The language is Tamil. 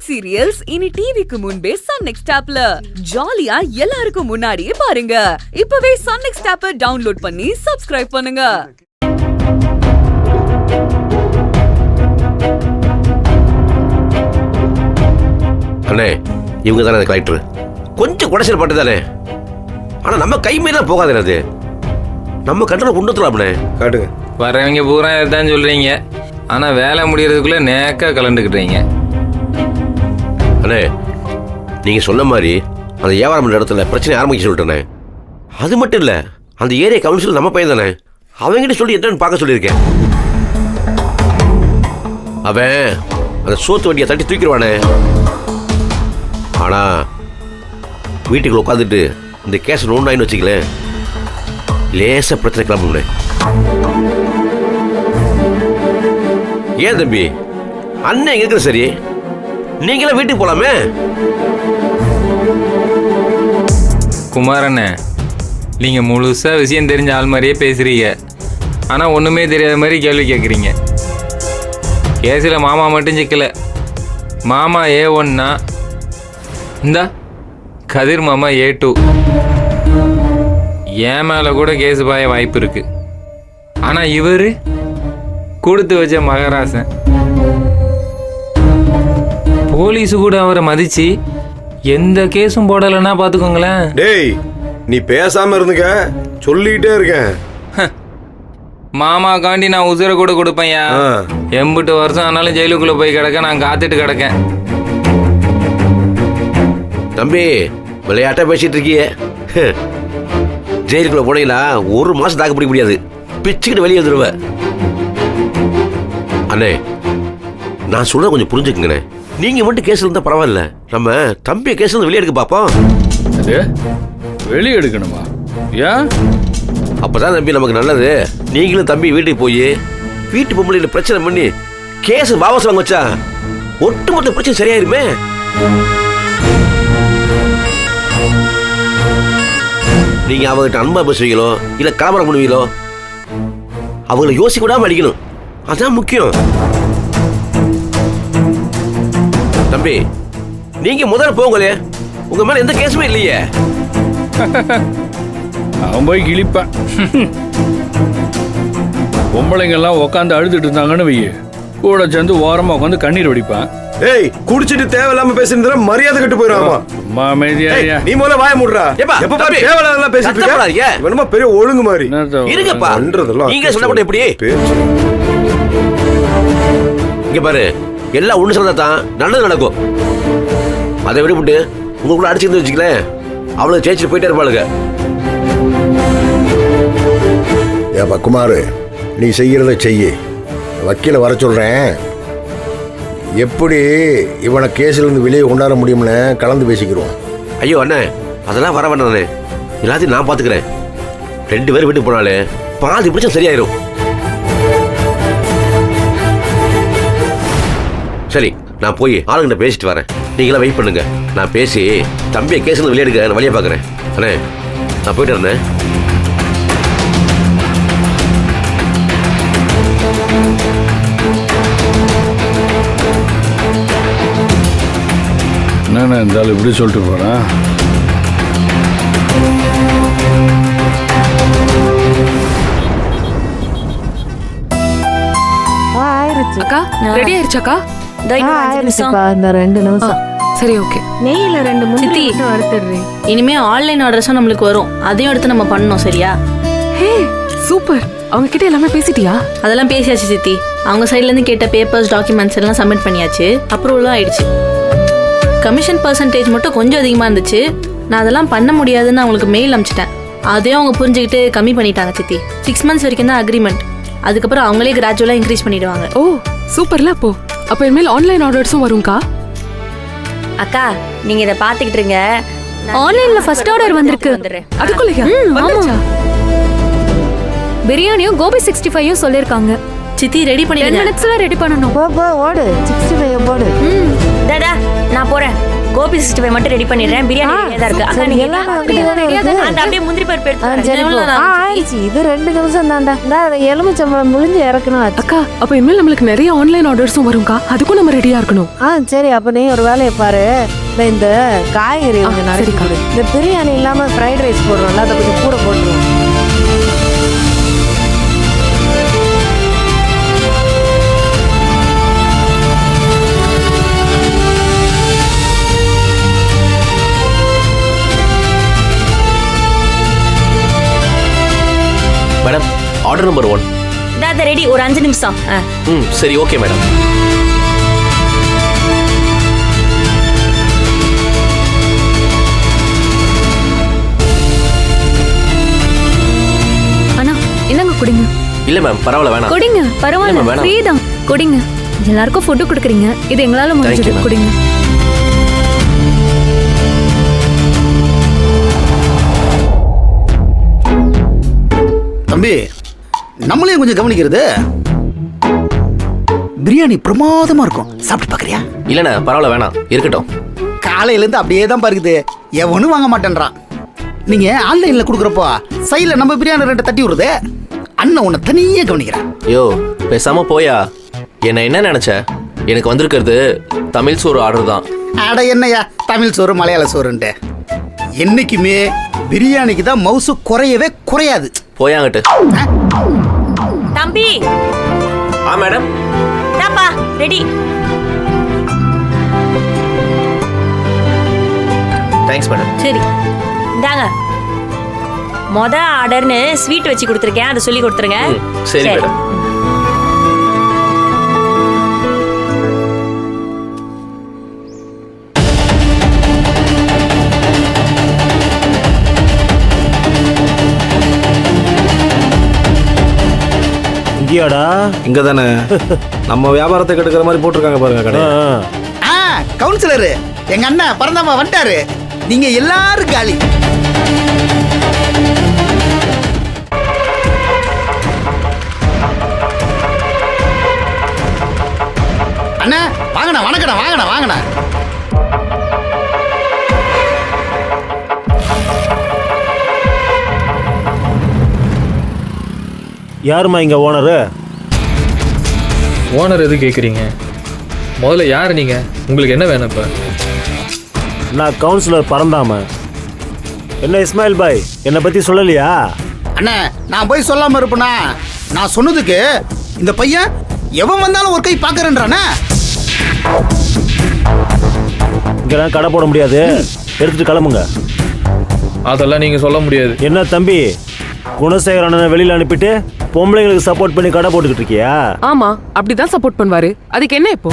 வெப் சீரியல்ஸ் இனி டிவிக்கு முன்பே சன் நெக்ஸ்ட் ஆப்ல ஜாலியா எல்லாருக்கும் முன்னாடியே பாருங்க. இப்பவே சன் நெக்ஸ்ட் ஆப்பை டவுன்லோட் பண்ணி சப்ஸ்கிரைப் பண்ணுங்க. அண்ணே, இவங்க தானே கலெக்டர். கொஞ்சம் குடைச்சல் பட்டுதானே, ஆனா நம்ம கை மீறி தான் போகாது. அது நம்ம கண்ட்ரோல் கொண்டு வந்துடலாம்ண்ணே. காட்டுங்க. வரவங்க பூரா தான் சொல்றீங்க, ஆனா வேலை முடியறதுக்குள்ள நேக்கா கலந்துக்கிட்டீங்க. அண்ணே, நீங்க சொன்ன மாதிரி அந்த வியாபாரம் பண்ணுற இடத்துல பிரச்சனை ஆரம்பிக்க சொல்லிட்டேண்ணே. அது மட்டும் இல்ல, அந்த ஏரியா கவுன்சில் நம்ம பையன் தானே, அவங்ககிட்ட சொல்லி என்னன்னு பார்க்க சொல்லியிருக்கேன். அவன் அந்த சோத்து வண்டியை தட்டி தூக்கிடுவானே. ஆனா வீட்டுக்குள்ள உட்காந்துட்டு இந்த கேஸ் நோண்டாயின்னு வச்சுக்கலேன், லேசா பிரச்சனை கிளம்புங்களேன். ஏன் தம்பி, அண்ணன் எங்க இருக்கிற சரி, நீங்களே வீட்டுக்கு போலாமே. குமாரண்ணே, நீங்க முழுசா விஷயம் தெரிஞ்ச ஆள் மாதிரியே பேசுறீங்க, ஆனா ஒண்ணுமே தெரியாத மாதிரி கேள்வி கேட்குறீங்க. கேஸில் மாமா மட்டும் சிக்கல, மாமா A1னா இந்த கதிர் மாமா A2. என் மேலே கூட கேஸ் பாய வாய்ப்பு இருக்கு. ஆனால் இவர் கொடுத்து வச்ச மகராசன். போலீஸு கூட அவரை மதிச்சு எந்த கேஸும் போடலைன்னா பார்த்துக்கோங்களேன். டேய், நீ பேசாம இருந்துக்க, சொல்லிக்கிட்டே இருக்கேன். மாமா காண்டி நான் உசுரை கூட கொடுப்பேன்யா. 80 வருஷம் ஆனாலும் ஜெயிலுக்குள்ளே போய் கிடக்க நான் காத்துட்டு கிடக்கேன். தம்பி, விளையாட்டா பேசிட்டு இருக்கியே. ஜெயிலுக்குள்ள போனீங்களா 1 மாசம் தாக்கு பிடிக்க முடியாது, பிச்சுக்கிட்டு வெளியே வந்துடுவ. அண்ணே, நான் சொல்ற கொஞ்சம் புரிஞ்சுக்குங்கண்ணே. நீங்க மட்டும் கேஸ்ல இருந்தா பரவாயில்ல, நம்ம தம்பியை கேஸ்ல இருந்து வெளியே எடுக்க பார்ப்போம். வெளியே எடுக்கணுமா? ஏன்? அப்பதான் தம்பி நமக்கு நல்லது. நீங்களும் தம்பி வீட்டுக்கு போய் வீட்டு பொம்பளையில பிரச்சனை பண்ணி கேஸ் வாபஸ் வாங்க வச்சா ஒட்டுமொத்த பிரச்சனை சரியாயிருமே. நீங்க அவங்ககிட்ட அன்பா பேசுவீங்களோ இல்ல கலவரம் பண்ணுவீங்களோ, அவங்களை யோசிக்க விடாம அடிக்கணும், அதான் முக்கியம். தம்பி, நீங்க முதல்ல போங்களே, உங்க மேல எந்த கேஸுமே இல்லையே. அவன் போய் கிழிப்பான். பொம்பளைங்கெல்லாம் உட்காந்து அழுதுட்டு இருந்தாங்கன்னு வைய, கூட சேர்ந்து ஓரமா உட்காந்து கண்ணீர் வடிப்பான். ஏய், குடிச்சிட்டு தேவையில்லாம பேசினா மரியாதை கட்டு போயிடுவாமா. அம்மா அமைதியா. நீ முதல்ல வாய மூடுறா. எப்ப பாரு தேவையில்லாம பேசிட்டு இருக்க. வேணுமா பெரிய ஒழுங்கு மாதிரி இருங்கப்பா. நீங்க சொல்லப்பட்ட எப்படி இங்க பாரு, எல்லாம் ஒண்ணு சொன்னா தான் நல்லது நடக்கும். அதை விட்டுவிட்டு உங்களுக்குள்ள அடிச்சுருந்து வச்சுக்கலேன், அவளுக்கு ஜெயிச்சுட்டு போயிட்டே இருப்பாளுங்க. ஏப்பா குமார், நீ செய்யறத செய்ய, வக்கீல வர சொல்றேன். எப்படி இவனை கேஸ்ல இருந்து வெளியே கொண்டாட முடியும்னு கலந்து பேசிக்கிறோம். ஐயோ அண்ணே, அதெல்லாம் வர வேண்டாண்ணே, எல்லாத்தையும் நான் பாத்துக்கிறேன். 2 பேரும் வீட்டுக்கு போனாலே பாதி பிடிச்சா சரியாயிரும். சரி, நான் போய் ஆளுங்கிட்ட பேசிட்டு வரேன், நீங்களாம் வெயிட் பண்ணுங்க. நான் பேசி தம்பியை கேஸ்ல வெளியே எடுக்க நான் வழியை பார்க்குறேன். அண்ணே, நான் போயிட்டு வரேன். என்னண்ணா இருந்தாலும் இப்படி சொல்லிட்டு போறான். அக்கா ரெடி ஆயிருச்சாக்கா? ஆயிருச்சுப்பா, இந்த 2 நிமிஷம். சரி, ஓகே. நெய்யில 2 முந்திரி வறுத்துடுறேன். இனிமே ஆன்லைன் ஆர்டர்ஸும் நம்மளுக்கு வரும், அதையும் எடுத்து நம்ம பண்ணணும். சரியா? ஹே, சூப்பர். அவங்க கிட்ட எல்லாமே பேசிட்டியா? அதெல்லாம் பேசியாச்சு சித்தி. அவங்க சைட்ல இருந்து கேட்ட பேப்பர்ஸ் டாக்குமெண்ட்ஸ் எல்லாம் சப்மிட் பண்ணியாச்சு, அப்ரூவலும் ஆயிடுச்சு. கமிஷன் பர்சன்டேஜ் மட்டும் கொஞ்சம் அதிகமாக இருந்துச்சு, நான் அதெல்லாம் பண்ண முடியாதுன்னு அவங்களுக்கு மெயில் அனுப்பிச்சிட்டேன். அதையும் அவங்க புரிஞ்சுக்கிட்டு கம்மி பண்ணிட்டாங்க சித்தி. 6 months வரைக்கும் தான் அக்ரிமெண்ட், அதுக்கப்புறம் அவங்களே கிராஜுவலாக இன்க்ரீஸ் பண்ணிடுவாங்க. ஓ சூப்பர்ல. அப்போ இனிமேல் ஆன்லைன் ஆர்டர்ஸும் வரும்க்கா? அக்கா, நீங்க இதை பாத்துக்கிட்டு இருங்க. ஆன்லைன்ல ஃபர்ஸ்ட் ஆர்டர் வந்திருக்கு. அதுக்குள்ளயா? ஆமா, பிரியாணியும் கோபி 65யும் சொல்லிருக்காங்க. சித்தி ரெடி பண்ணிடுங்க. 10 minutesல ரெடி பண்ணனும். போ ஓடு, 65 போடு. டடா, நான் போறேன். கோபி 65 மட்டும் ரெடி பண்ணிடுறேன். பிரியாணி ரெடியா தான் இருக்கு. அக்கா நீங்க அந்த அப்படியே முந்திரி பருப்பு எடுத்து ஆயிடுச்சு. இது 2 நிமிஷம் தான்டா. இந்த எலுமிச்சம்பழம் முழிஞ்சு இறக்கணும். அக்கா அப்ப இனிமேல் நம்மளுக்கு நிறைய ஆன்லைன் ஆர்டர்ஸும் வரும்க்கா. அதுக்கும் நம்ம ரெடியா இருக்கணும். சரி, அப்ப நீ ஒரு வேலையை பாரு. இந்த காய்கறி கொஞ்சம் நறுக்கி கொடு. இந்த பிரியாணி இல்லாம ஃப்ரைட் ரைஸ் போடுறோம்ல, அதை கொஞ்சம் கூட போட்டுருவோம். Madam, order number 1. இந்தா ரெடி. ஒரு 5 நிமிஷம். சரி, ஓகே மேடம். அண்ணா என்னங்க குடிங்க. இல்ல மேம், பரவாயில்ல, வேணாம். குடிங்க, பரவாயில்ல, இல்ல, வேணாம். ஃப்ரீ தான். குடிங்க. எல்லாருக்கும் ஃபுட் கொடுக்குறீங்க. இது எங்களால முடிஞ்சது. ma'am. குடிங்க. தம்பி, நம்மளையும் கொஞ்சம் கவனிக்கிறது. பிரியாணி பிரமாதமா இருக்கும். சாப்பிட்டு பாக்குறியா? இல்லண்ணா, பரவாயில்ல, வேணாம், இருக்கட்டும். காலையில இருந்து அப்படியே தான் பாருக்குது. எவனும் வாங்க மாட்டேன்றான். நீங்க ஆன்லைன்ல கொடுக்குறப்போ சைட்ல நம்ம பிரியாணி 2 தட்டி விடுறது. அண்ணன் உன்னை தனியே கவனிக்கிறேன். யோ, பேசாம போயா. என்ன நினைச்ச? எனக்கு வந்திருக்கிறது தமிழ் சோறு ஆர்டர் தான். அட என்னையா தமிழ் சோறு மலையாள சோறுன்ட்டு. என்னைக்குமே பிரியாணிக்கு தான் மவுசு குறையவே குறையாது. போயாங்கட்டு. தம்பி. மேடம். தாப்பா ரெடி. Thanks madam. சரி, இந்தாங்க. ஆர்டர்னு ஸ்வீட் வச்சு கொடுத்துருக்கேன். அதை சொல்லி கொடுத்துருங்க. சரி மேடம். இங்கேயாடா? இங்க தானே. நம்ம வியாபாரத்தை கெடுக்கிற மாதிரி போட்டிருக்காங்க பாருங்க கடை. கவுன்சிலரு எங்க அண்ணன் பரந்தாமா வந்துட்டாரு. நீங்க எல்லாரும் காலி. அண்ணா வாங்கண்ணா, வணக்கண்ணா, வாங்கண்ணா, வாங்கண்ணா. யாருமா இங்க ஓனரு? ஓனர் எது கேட்குறீங்க? முதல்ல யார் நீங்க? உங்களுக்கு என்ன வேணும் இப்போ? நான் கவுன்சிலர் பரந்தாம. என்ன இஸ்மாயில் பாய், என்னை பத்தி சொல்லலையா? அண்ணா, நான் போய் சொல்லாம இருப்பேனா? நான் சொன்னதுக்கு இந்த பையன் எவன் வந்தாலும் ஒரு கை பாக்குறேன்றானே. இங்கெல்லாம் கடை போட முடியாது, எடுத்துட்டு கிளம்புங்க. அதெல்லாம் நீங்க சொல்ல முடியாது. என்ன தம்பி, குணசேகர் அண்ணனை வெளியில அனுப்பிட்டு பொம்பளைங்களுக்கு சப்போர்ட் பண்ணி கடை போட்டுக்கிட்டு இருக்கியா? ஆமா, அப்படிதான் சப்போர்ட் பண்ணுவாரு. அதுக்கு என்ன இப்போ?